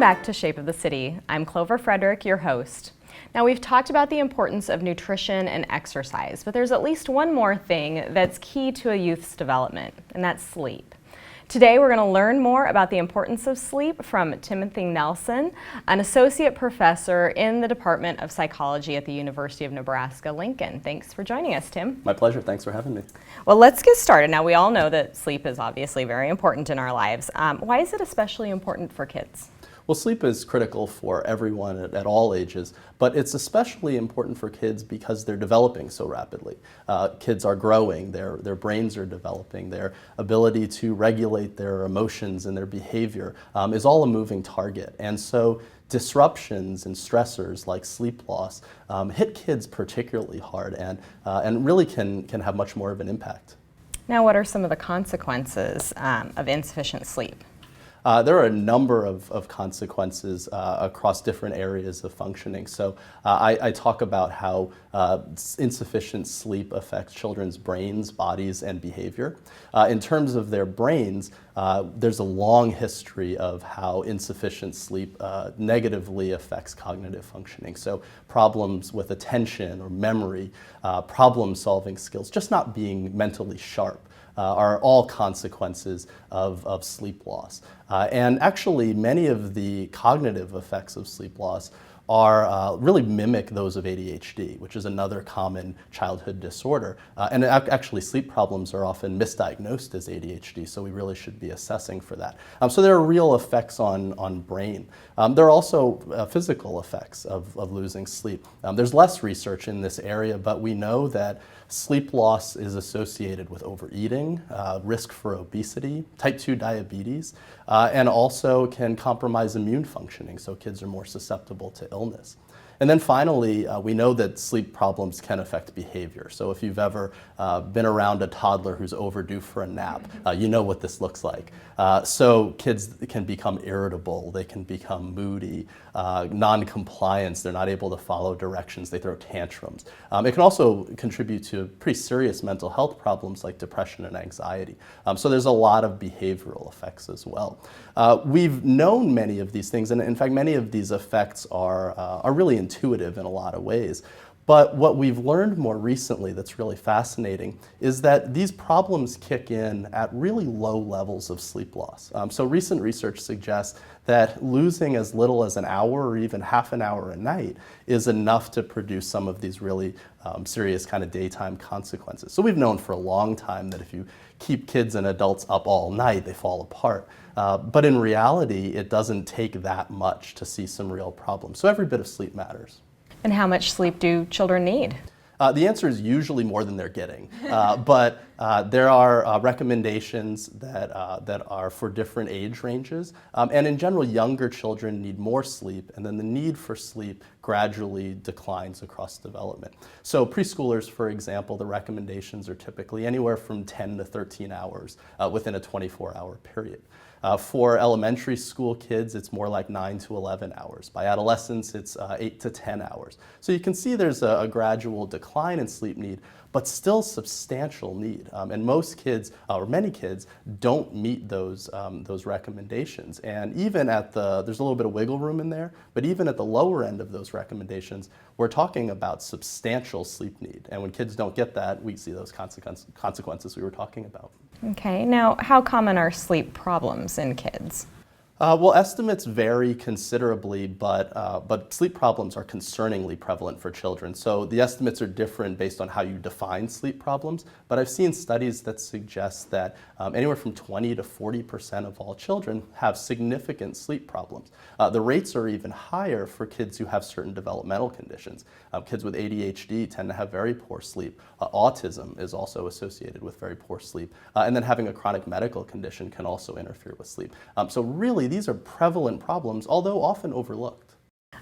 back to Shape of the City. I'm Clover Frederick, your host. Now, we've talked about the importance of nutrition and exercise, but there's at least one more thing that's key to a youth's development, and that's sleep. Today, we're going to learn more about the importance of sleep from Timothy Nelson, an associate professor in the Department of Psychology at the University of Nebraska-Lincoln. Thanks for joining us, Tim. My pleasure. Thanks for having me. Well, let's get started. Now, we all know that sleep is obviously very important in our lives. Why is it especially important for kids? Well, sleep is critical for everyone at all ages, but it's especially important for kids because they're developing so rapidly. Kids are growing, their brains are developing, their ability to regulate their emotions and their behavior is all a moving target. And so disruptions and stressors like sleep loss hit kids particularly hard and really can have much more of an impact. Now, what are some of the consequences of insufficient sleep? There are a number of consequences across different areas of functioning. So I talk about how insufficient sleep affects children's brains, bodies, and behavior. In terms of their brains, there's a long history of how insufficient sleep negatively affects cognitive functioning. So problems with attention or memory, problem-solving skills, just not being mentally sharp. Are all consequences of sleep loss. And actually, many of the cognitive effects of sleep loss are really mimic those of ADHD, which is another common childhood disorder. And actually, sleep problems are often misdiagnosed as ADHD, so we really should be assessing for that. So there are real effects on brain. There are also physical effects of losing sleep. There's less research in this area, but we know that sleep loss is associated with overeating, risk for obesity, type 2 diabetes, and also can compromise immune functioning, so kids are more susceptible to illness. And then finally, we know that sleep problems can affect behavior. So if you've ever been around a toddler who's overdue for a nap, you know what this looks like. So kids can become irritable, they can become moody, non-compliance, they're not able to follow directions, they throw tantrums. It can also contribute to pretty serious mental health problems like depression and anxiety. So there's a lot of behavioral effects as well. We've known many of these things, and in fact, many of these effects are really intuitive in a lot of ways. But what we've learned more recently that's really fascinating is that these problems kick in at really low levels of sleep loss. So recent research suggests that losing as little as an hour or even half an hour a night is enough to produce some of these really serious kind of daytime consequences. So we've known for a long time that if you keep kids and adults up all night, they fall apart. But in reality, it doesn't take that much to see some real problems. So every bit of sleep matters. And how much sleep do children need? The answer is usually more than they're getting, but there are recommendations that are for different age ranges, and in general, younger children need more sleep, and then the need for sleep gradually declines across development. So preschoolers, for example, the recommendations are typically anywhere from 10 to 13 hours within a 24-hour period. For elementary school kids, it's more like 9 to 11 hours. By adolescents, it's 8 to 10 hours. So you can see there's a gradual decline in sleep need, but still substantial need. And most kids, or many kids, don't meet those recommendations. And even there's a little bit of wiggle room in there, but even at the lower end of those recommendations, we're talking about substantial sleep need. And when kids don't get that, we see those consequences we were talking about. Okay, now how common are sleep problems in kids? Well, estimates vary considerably, but sleep problems are concerningly prevalent for children. So the estimates are different based on how you define sleep problems, but I've seen studies that suggest that anywhere from 20 to 40% of all children have significant sleep problems. The rates are even higher for kids who have certain developmental conditions. Kids with ADHD tend to have very poor sleep. Autism is also associated with very poor sleep. And then having a chronic medical condition can also interfere with sleep. So really, these are prevalent problems, although often overlooked.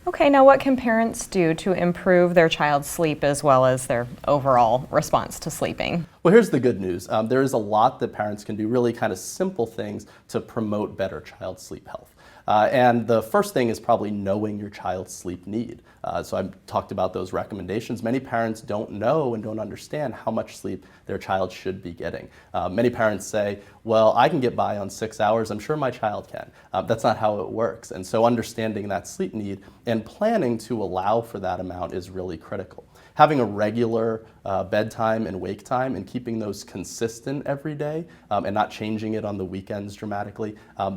Okay, now what can parents do to improve their child's sleep as well as their overall response to sleeping? Well, here's the good news. There is a lot that parents can do, really kind of simple things to promote better child sleep health. And the first thing is probably knowing your child's sleep need. So I've talked about those recommendations. Many parents don't know and don't understand how much sleep their child should be getting. Many parents say, well, I can get by on 6 hours, I'm sure my child can. That's not how it works. And so understanding that sleep need and planning to allow for that amount is really critical. Having a regular bedtime and wake time and keeping those consistent every day and not changing it on the weekends dramatically,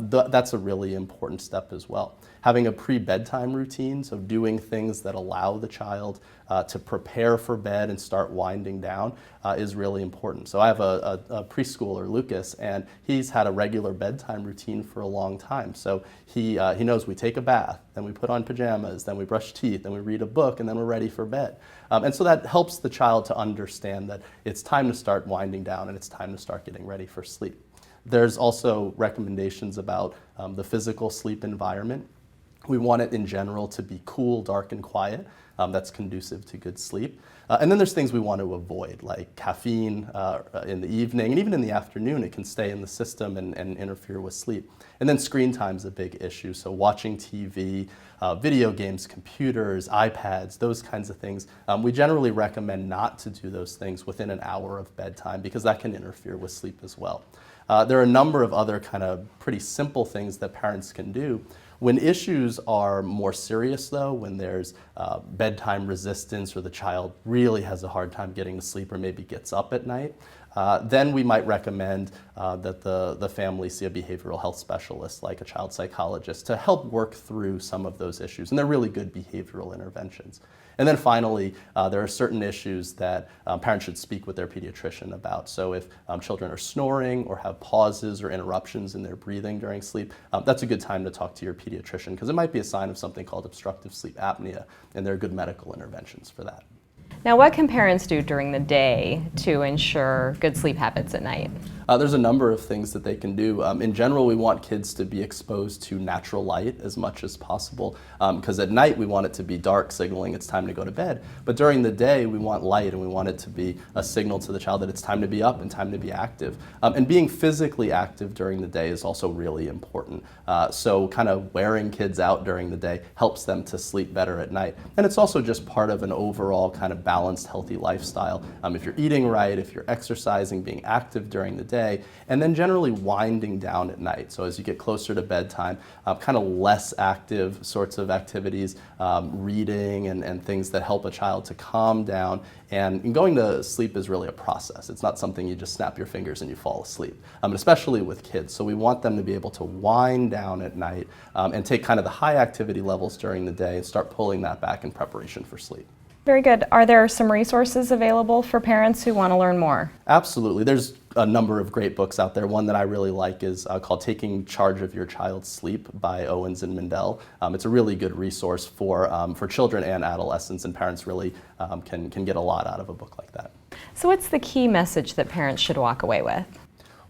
that's a really important step as well. Having a pre-bedtime routine, so doing things that allow the child to prepare for bed and start winding down is really important. So I have a preschooler, Lucas, and he's had a regular bedtime routine for a long time. So he knows we take a bath, then we put on pajamas, then we brush teeth, then we read a book, and then we're ready for bed. And so that helps the child to understand that it's time to start winding down and it's time to start getting ready for sleep. There's also recommendations about the physical sleep environment. We want it in general to be cool, dark, and quiet. That's conducive to good sleep. And then there's things we want to avoid, like caffeine in the evening, and even in the afternoon, it can stay in the system and interfere with sleep. And then screen time is a big issue, so watching TV, video games, computers, iPads, those kinds of things. We generally recommend not to do those things within an hour of bedtime because that can interfere with sleep as well. There are a number of other kind of pretty simple things that parents can do. When issues are more serious though, when there's bedtime resistance or the child really has a hard time getting to sleep or maybe gets up at night, then we might recommend that the family see a behavioral health specialist like a child psychologist to help work through some of those issues. And they're really good behavioral interventions. And then finally, there are certain issues that parents should speak with their pediatrician about. So if children are snoring or have pauses or interruptions in their breathing during sleep, that's a good time to talk to your pediatrician because it might be a sign of something called obstructive sleep apnea, and there are good medical interventions for that. Now, what can parents do during the day to ensure good sleep habits at night? There's a number of things that they can do. In general, we want kids to be exposed to natural light as much as possible because at night we want it to be dark, signaling it's time to go to bed. But during the day, we want light and we want it to be a signal to the child that it's time to be up and time to be active. And being physically active during the day is also really important. So kind of wearing kids out during the day helps them to sleep better at night. And it's also just part of an overall kind of balanced, healthy lifestyle. If you're eating right, if you're exercising, being active during the day, and then generally winding down at night. So as you get closer to bedtime, kind of less active sorts of activities, reading and things that help a child to calm down. And going to sleep is really a process. It's not something you just snap your fingers and you fall asleep, especially with kids. So we want them to be able to wind down at night and take kind of the high activity levels during the day and start pulling that back in preparation for sleep. Very good. Are there some resources available for parents who want to learn more? Absolutely. There's a number of great books out there. One that I really like is called Taking Charge of Your Child's Sleep by Owens and Mindell. It's a really good resource for children and adolescents, and parents really can get a lot out of a book like that. So what's the key message that parents should walk away with?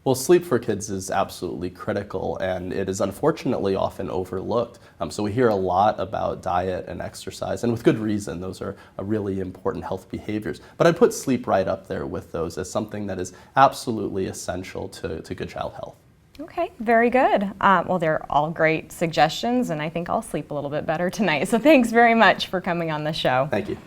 Well, sleep for kids is absolutely critical, and it is unfortunately often overlooked. So we hear a lot about diet and exercise, and with good reason. Those are really important health behaviors. But I'd put sleep right up there with those as something that is absolutely essential to good child health. Okay, very good. Well, they're all great suggestions, and I think I'll sleep a little bit better tonight. So thanks very much for coming on the show. Thank you.